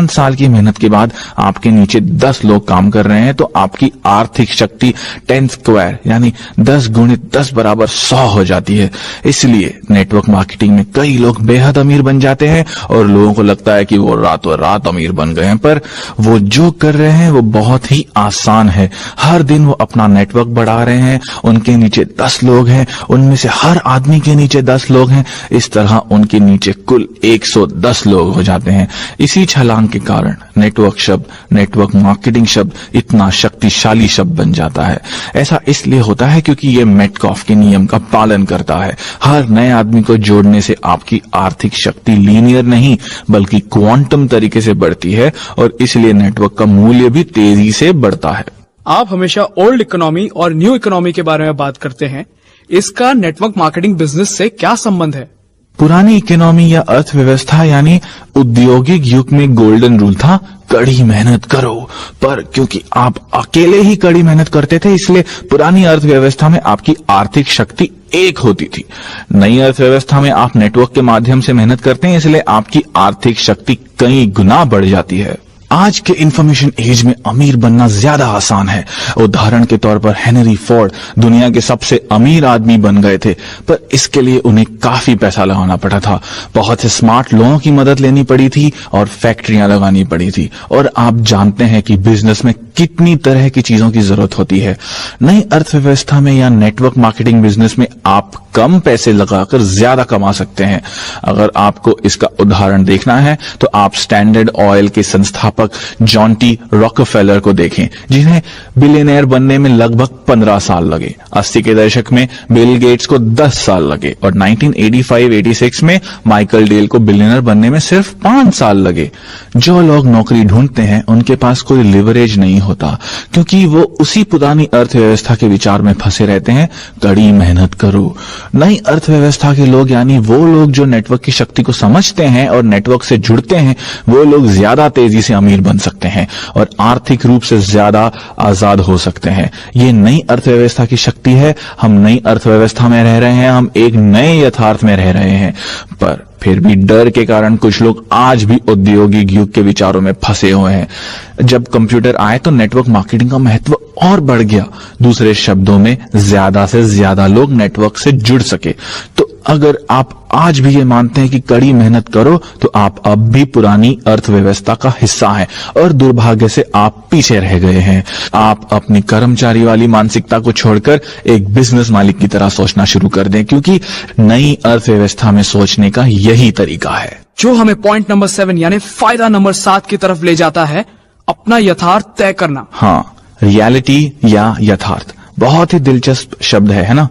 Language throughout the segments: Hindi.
5 साल की मेहनत के बाद आपके नीचे 10 लोग काम कर रहे हैं तो आपकी आर्थिक शक्ति 10 स्क्वायर यानी 10 गुणित 10 बराबर 100 हो जाती है। इसलिए नेटवर्क मार्केटिंग में कई लोग बेहद अमीर बन जाते हैं और लोगों को लगता है कि वो रातों रात अमीर बन गए हैं, पर वो जो कर रहे हैं वो बहुत ही आसान है। हर दिन वो अपना नेटवर्क बढ़ा रहे हैं, उनके नीचे 10 लोग हैं, उनमें से हर आदमी के नीचे 10 लोग हैं, इस तरह उनके नीचे कुल 110 लोग हो जाते हैं। इसी छलांग के कारण नेटवर्क शब्द, नेटवर्क मार्केटिंग शब्द इतना शक्तिशाली शब्द बन जाता है। ऐसा इसलिए होता है क्योंकि ये मेटकॉफ के नियम का पालन करता है। हर नए आदमी को जोड़ने से आपकी आर्थिक शक्ति लीनियर नहीं बल्कि क्वांटम तरीके से बढ़ती है और इसलिए नेटवर्क का मूल्य भी तेजी से बढ़ता है। आप हमेशा ओल्ड इकोनॉमी और न्यू इकोनॉमी के बारे में बात करते हैं, इसका नेटवर्क मार्केटिंग बिजनेस से क्या संबंध है? पुरानी इकोनॉमी या अर्थव्यवस्था यानी औद्योगिक युग में गोल्डन रूल था, कड़ी मेहनत करो। पर क्योंकि आप अकेले ही कड़ी मेहनत करते थे इसलिए पुरानी अर्थव्यवस्था में आपकी आर्थिक शक्ति एक होती थी। नई अर्थव्यवस्था में आप नेटवर्क के माध्यम से मेहनत करते हैं इसलिए आपकी आर्थिक शक्ति कई गुना बढ़ जाती है। आज के इंफॉर्मेशन एज में अमीर बनना ज्यादा आसान है। उदाहरण के तौर पर हेनरी फोर्ड दुनिया के सबसे अमीर आदमी बन गए थे, पर इसके लिए उन्हें काफी पैसा लगाना पड़ा था। बहुत से स्मार्ट लोगों की मदद लेनी पड़ी थी और फैक्ट्रियां लगानी पड़ी थी। और आप जानते हैं कि बिजनेस में कितनी तरह की चीजों की जरूरत होती है। नई अर्थव्यवस्था में या नेटवर्क मार्केटिंग बिजनेस में आप कम पैसे लगाकर ज्यादा कमा सकते हैं। अगर आपको इसका उदाहरण देखना है तो आप स्टैंडर्ड ऑयल के संस्थापक जॉन टी रॉकफेलर को देखें, जिन्हें बिलियनियर बनने में लगभग 15 साल लगे। 80 के दशक में बिल गेट्स को 10 साल लगे और 1985-86 में माइकल डेल को बिलियनियर बनने में सिर्फ 5 साल लगे। जो लोग नौकरी ढूंढते हैं उनके पास कोई लिवरेज नहीं होता क्योंकि वो उसी पुरानी अर्थव्यवस्था के विचार में फंसे रहते हैं, कड़ी मेहनत करो। नई अर्थव्यवस्था के लोग यानी वो लोग जो नेटवर्क की शक्ति को समझते हैं और नेटवर्क से जुड़ते हैं, वो लोग ज्यादा तेजी से अमीर बन सकते हैं और आर्थिक रूप से ज्यादा आजाद हो सकते हैं। ये नई अर्थव्यवस्था की शक्ति है। हम नई अर्थव्यवस्था में रह रहे हैं, हम एक नए यथार्थ में रह रहे हैं, पर फिर भी डर के कारण कुछ लोग आज भी औद्योगिक युग के विचारों में फंसे हुए हैं। जब कंप्यूटर आए तो नेटवर्क मार्केटिंग का महत्व और बढ़ गया। दूसरे शब्दों में ज्यादा से ज्यादा लोग नेटवर्क से जुड़ सके। तो अगर आप आज भी ये मानते हैं कि कड़ी मेहनत करो तो आप अब भी पुरानी अर्थव्यवस्था का हिस्सा हैं और दुर्भाग्य से आप पीछे रह गए हैं। आप अपनी कर्मचारी वाली मानसिकता को छोड़कर एक बिजनेस मालिक की तरह सोचना शुरू कर दें, क्योंकि नई अर्थव्यवस्था में सोचने का यही तरीका है। जो हमें पॉइंट नंबर 7 यानी फायदा नंबर 7 की तरफ ले जाता है, अपना यथार्थ तय करना। हाँ, रियलिटी या यथार्थ बहुत ही दिलचस्प शब्द है ना।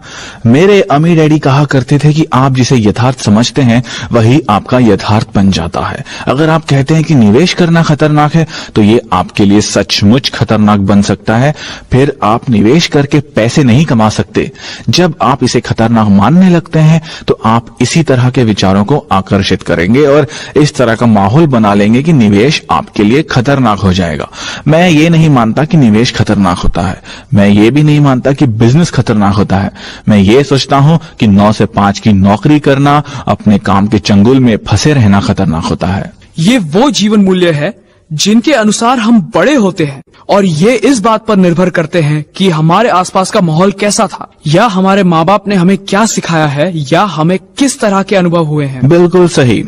मेरे अम्मी डैडी कहा करते थे कि आप जिसे यथार्थ समझते हैं वही आपका यथार्थ बन जाता है। अगर आप कहते हैं कि निवेश करना खतरनाक है तो ये आपके लिए सचमुच खतरनाक बन सकता है। फिर आप निवेश करके पैसे नहीं कमा सकते। जब आप इसे खतरनाक मानने लगते हैं तो आप इसी तरह के विचारों को आकर्षित करेंगे और इस तरह का माहौल बना लेंगे कि निवेश आपके लिए खतरनाक हो जाएगा। मैं ये नहीं मानता कि निवेश खतरनाक होता है। मैं ये भी नहीं कि बिजनेस खतरनाक होता है। मैं ये सोचता हूं कि 9 से 5 की नौकरी करना, अपने काम के चंगुल में फंसे रहना खतरनाक होता है। ये वो जीवन मूल्य है जिनके अनुसार हम बड़े होते हैं और ये इस बात पर निर्भर करते हैं कि हमारे आसपास का माहौल कैसा था या हमारे माँ बाप ने हमें क्या सिखाया है या हमें किस तरह के अनुभव हुए हैं। बिल्कुल सही।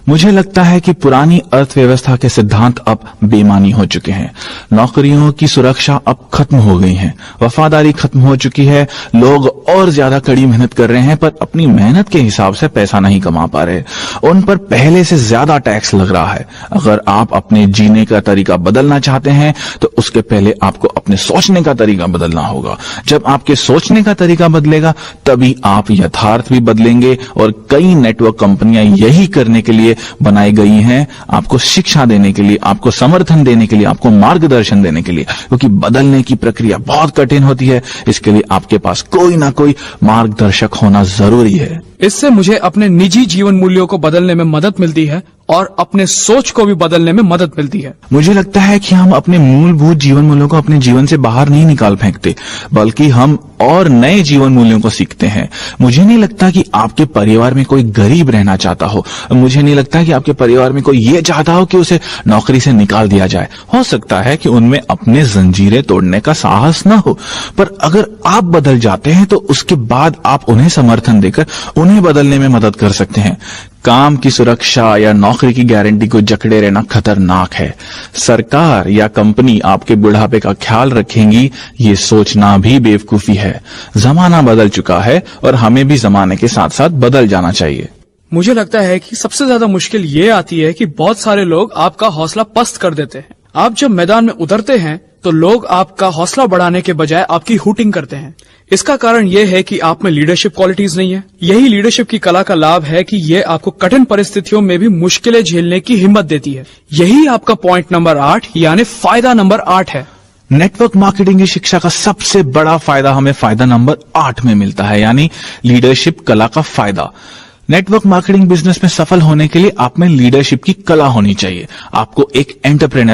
मुझे लगता है कि पुरानी अर्थव्यवस्था के सिद्धांत अब बेमानी हो चुके हैं। नौकरियों की सुरक्षा अब खत्म हो गई है, वफादारी खत्म हो चुकी है। लोग और ज्यादा कड़ी मेहनत कर रहे हैं पर अपनी मेहनत के हिसाब से पैसा नहीं कमा पा रहे। उन पर पहले से ज्यादा टैक्स लग रहा है। अगर आप अपने जीने का तरीका बदलना चाहते हैं तो उसके पहले आपको अपने सोचने का तरीका बदलना होगा। जब आपके सोचने का तरीका बदलेगा तभी आप यथार्थ भी बदलेंगे। और कई नेटवर्क कंपनियां यही करने के लिए बनाई गई हैं, आपको शिक्षा देने के लिए, आपको समर्थन देने के लिए, आपको मार्गदर्शन देने के लिए, क्योंकि बदलने की प्रक्रिया बहुत कठिन होती है। इसके लिए आपके पास कोई ना कोई मार्गदर्शक होना जरूरी है। इससे मुझे अपने निजी जीवन मूल्यों को बदलने में मदद मिलती है और अपने सोच को भी बदलने में मदद मिलती है। मुझे लगता है कि हम अपने मूलभूत जीवन मूल्यों को अपने जीवन से बाहर नहीं निकाल फेंकते, बल्कि हम और नए जीवन मूल्यों को सीखते हैं। मुझे नहीं लगता कि आपके परिवार में कोई गरीब रहना चाहता हो। मुझे नहीं लगता कि आपके परिवार में कोई ये चाहता हो कि उसे नौकरी से निकाल दिया जाए। हो सकता है कि उनमें अपने जंजीरें तोड़ने का साहस न हो, पर अगर आप बदल जाते हैं तो उसके बाद आप उन्हें समर्थन देकर उन्हें बदलने में मदद कर सकते हैं। काम की सुरक्षा या नौकरी की गारंटी को जकड़े रहना खतरनाक है। सरकार या कंपनी आपके बुढ़ापे का ख्याल रखेंगी, ये सोचना भी बेवकूफी है। जमाना बदल चुका है और हमें भी जमाने के साथ साथ बदल जाना चाहिए। मुझे लगता है कि सबसे ज्यादा मुश्किल ये आती है कि बहुत सारे लोग आपका हौसला पस्त कर देते हैं। आप जब मैदान में उतरते हैं तो लोग आपका हौसला बढ़ाने के बजाय आपकी हूटिंग करते हैं। इसका कारण यह है कि आप में लीडरशिप क्वालिटीज नहीं है। यही लीडरशिप की कला का लाभ है कि ये आपको कठिन परिस्थितियों में भी मुश्किलें झेलने की हिम्मत देती है। यही आपका पॉइंट नंबर 8 यानी फायदा नंबर 8 है। नेटवर्क मार्केटिंग की शिक्षा का सबसे बड़ा फायदा हमें फायदा नंबर 8 में मिलता है, यानी लीडरशिप कला का फायदा। नेटवर्क मार्केटिंग बिजनेस में सफल होने के लिए आप में लीडरशिप की कला होनी चाहिए। आपको एक एंटरप्रेन्योर